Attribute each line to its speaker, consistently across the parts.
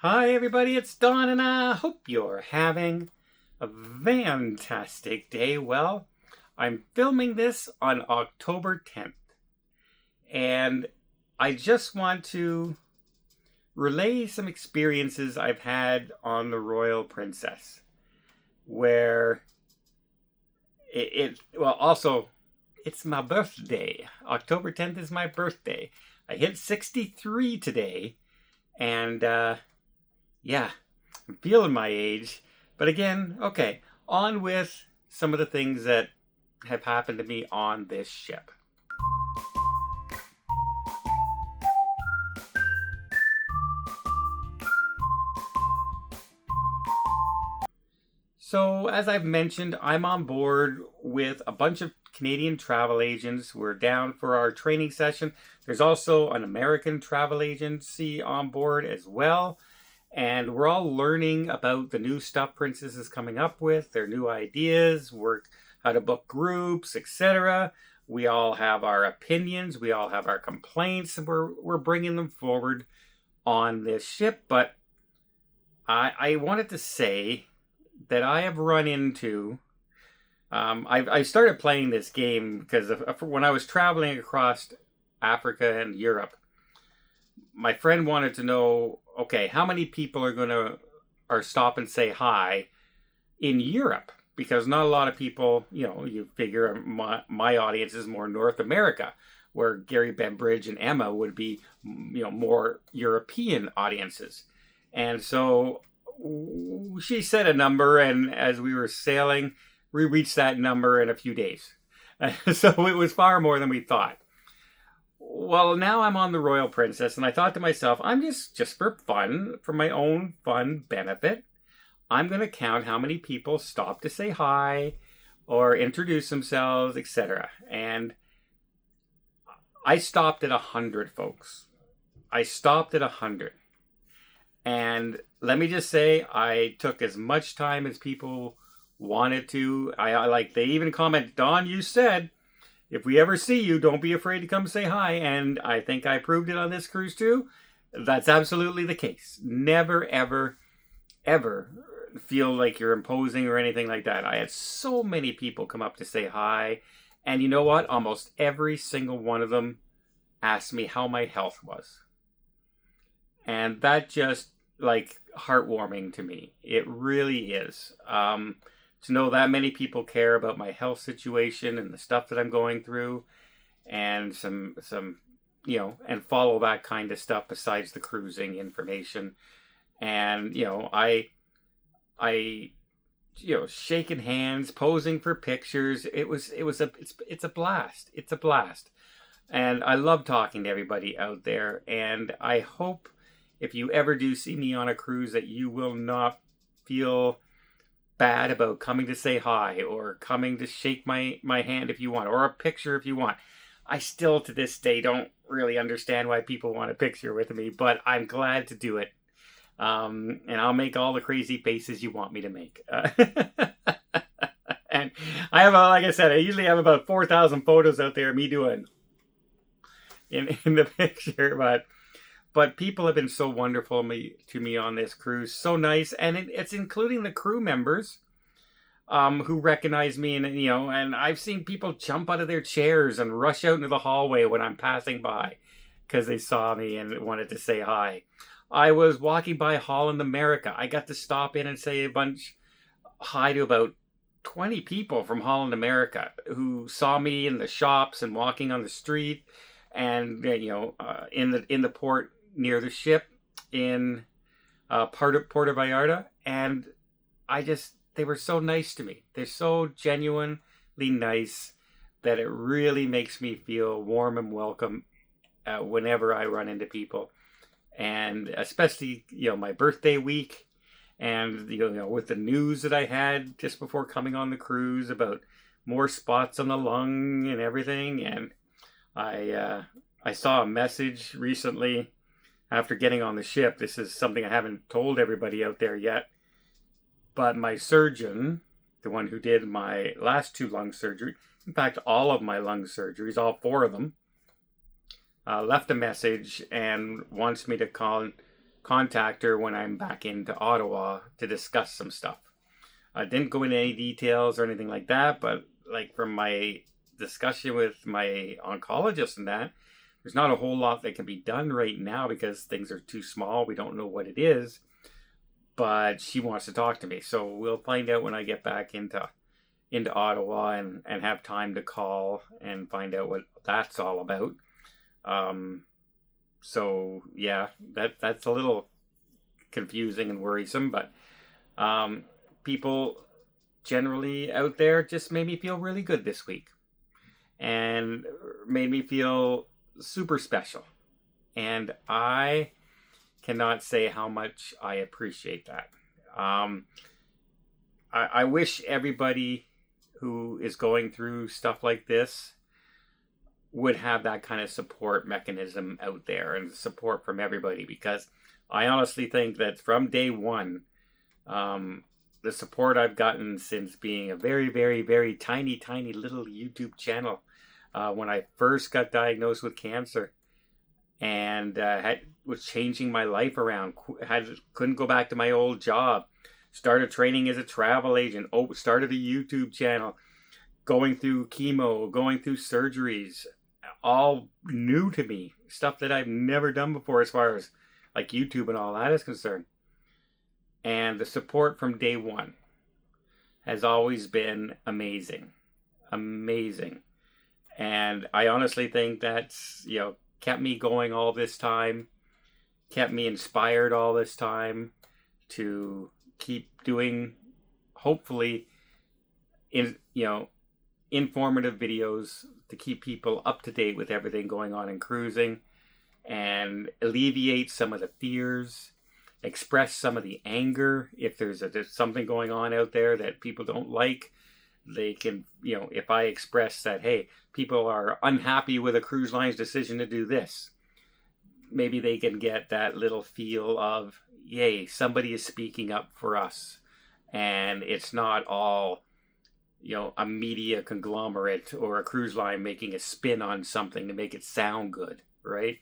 Speaker 1: Hi everybody, it's Don and I hope you're having a fantastic day. Well, I'm filming this on October 10th and I just want to relay some experiences I've had on the Royal Princess where also it's my birthday. October 10th is my birthday. I hit 63 today and yeah, I'm feeling my age. But again, okay, on with some of the things that have happened to me on this ship. So, as I've mentioned, I'm on board with a bunch of Canadian travel agents. We're down for our training session. There's also an American travel agency on board as well. And we're all learning about the new stuff Princess is coming up with, their new ideas, how to book groups, etc. We all have our opinions, we all have our complaints, and we're bringing them forward on this ship. But I wanted to say that I have run into... I started playing this game because when I was traveling across Africa and Europe, my friend wanted to know, okay, how many people are stop and say hi in Europe? Because not a lot of people, you figure my audience is more North America, where Gary Bembridge and Emma would be, more European audiences. And so she said a number, and as we were sailing, we reached that number in a few days. So it was far more than we thought. Well, now I'm on the Royal Princess, and I thought to myself, I'm just for fun, for my own fun benefit, I'm going to count how many people stop to say hi or introduce themselves, etc. And I stopped at 100, folks. I stopped at 100. And let me just say, I took as much time as people wanted to. They even commented, Don, you said, if we ever see you, don't be afraid to come say hi. And I think I proved it on this cruise too. That's absolutely the case. Never, ever, ever feel like you're imposing or anything like that. I had so many people come up to say hi. And you know what? Almost every single one of them asked me how my health was. And that just, heartwarming to me. It really is. To know that many people care about my health situation and the stuff that I'm going through, and some and follow that kind of stuff besides the cruising information. And I shaking hands, posing for pictures. It's a blast. It's a blast. And I love talking to everybody out there. And I hope if you ever do see me on a cruise that you will not feel bad about coming to say hi or coming to shake my hand if you want, or a picture if you want. I still to this day don't really understand why people want a picture with me, but I'm glad to do it. And I'll make all the crazy faces you want me to make. And I have, like I said, I usually have about 4,000 photos out there of me doing in the picture, but people have been so wonderful to me on this cruise. So nice. And it's including the crew members who recognize me. And I've seen people jump out of their chairs and rush out into the hallway when I'm passing by because they saw me and wanted to say hi. I was walking by Holland America. I got to stop in and say a bunch hi to about 20 people from Holland America who saw me in the shops and walking on the street and, in the port near the ship in Puerto Vallarta, and they were so nice to me. They're so genuinely nice that it really makes me feel warm and welcome whenever I run into people. And especially, my birthday week, and with the news that I had just before coming on the cruise about more spots on the lung and everything. And I saw a message recently after getting on the ship. This is something I haven't told everybody out there yet, but my surgeon, the one who did my last 2 lung surgery, in fact, all of my lung surgeries, all 4 of them, left a message and wants me to contact her when I'm back into Ottawa to discuss some stuff. I didn't go into any details or anything like that, but like from my discussion with my oncologist and that, there's not a whole lot that can be done right now because things are too small. We don't know what it is, but she wants to talk to me. So we'll find out when I get back into Ottawa and have time to call and find out what that's all about. So yeah, that's a little confusing and worrisome, but people generally out there just made me feel really good this week and made me feel super special. And I cannot say how much I appreciate that. I wish everybody who is going through stuff like this would have that kind of support mechanism out there and support from everybody, because I honestly think that from day one, the support I've gotten since being a very, very, very tiny little YouTube channel, when I first got diagnosed with cancer and was changing my life around, couldn't go back to my old job, started training as a travel agent, started a YouTube channel, going through chemo, going through surgeries, all new to me, stuff that I've never done before as far as like YouTube and all that is concerned. And the support from day one has always been amazing. And I honestly think that's, kept me going all this time, kept me inspired all this time to keep doing, hopefully, informative videos to keep people up to date with everything going on in cruising and alleviate some of the fears, express some of the anger. If there's something going on out there that people don't like, they can, if I express that, hey, people are unhappy with a cruise line's decision to do this, maybe they can get that little feel of, yay, somebody is speaking up for us. And it's not all, a media conglomerate or a cruise line making a spin on something to make it sound good, right?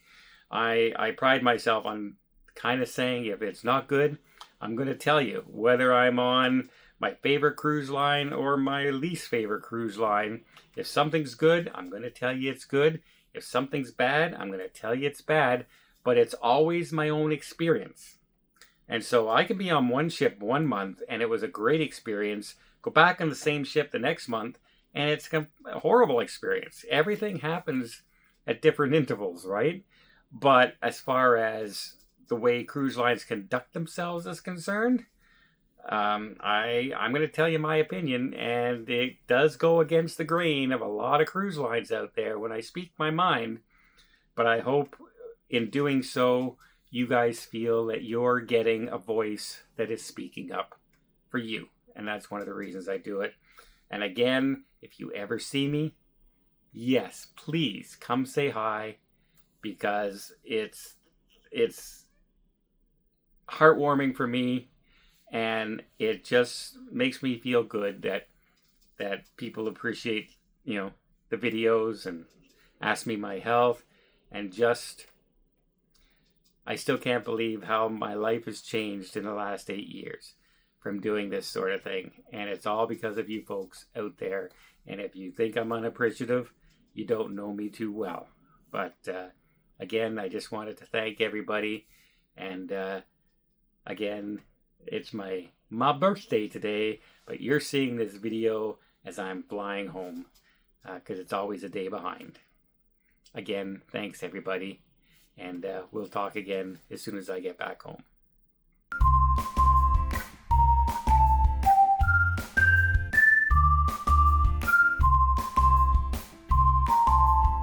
Speaker 1: I pride myself on kind of saying, if it's not good, I'm going to tell you, whether I'm on my favorite cruise line or my least favorite cruise line. If something's good, I'm going to tell you it's good. If something's bad, I'm going to tell you it's bad. But it's always my own experience. And so I can be on one ship 1 month and it was a great experience, go back on the same ship the next month and it's a horrible experience. Everything happens at different intervals, right? But as far as the way cruise lines conduct themselves is concerned, I'm going to tell you my opinion, and it does go against the grain of a lot of cruise lines out there when I speak my mind. But I hope in doing so, you guys feel that you're getting a voice that is speaking up for you. And that's one of the reasons I do it. And again, if you ever see me, yes, please come say hi, because it's heartwarming for me, and it just makes me feel good that people appreciate, the videos and ask me my health, and just, I still can't believe how my life has changed in the last 8 years from doing this sort of thing. And it's all because of you folks out there. And if you think I'm unappreciative, you don't know me too well. But again, I just wanted to thank everybody. And again, it's my birthday today, but you're seeing this video as I'm flying home, because it's always a day behind. Again, thanks everybody. And we'll talk again as soon as I get back home.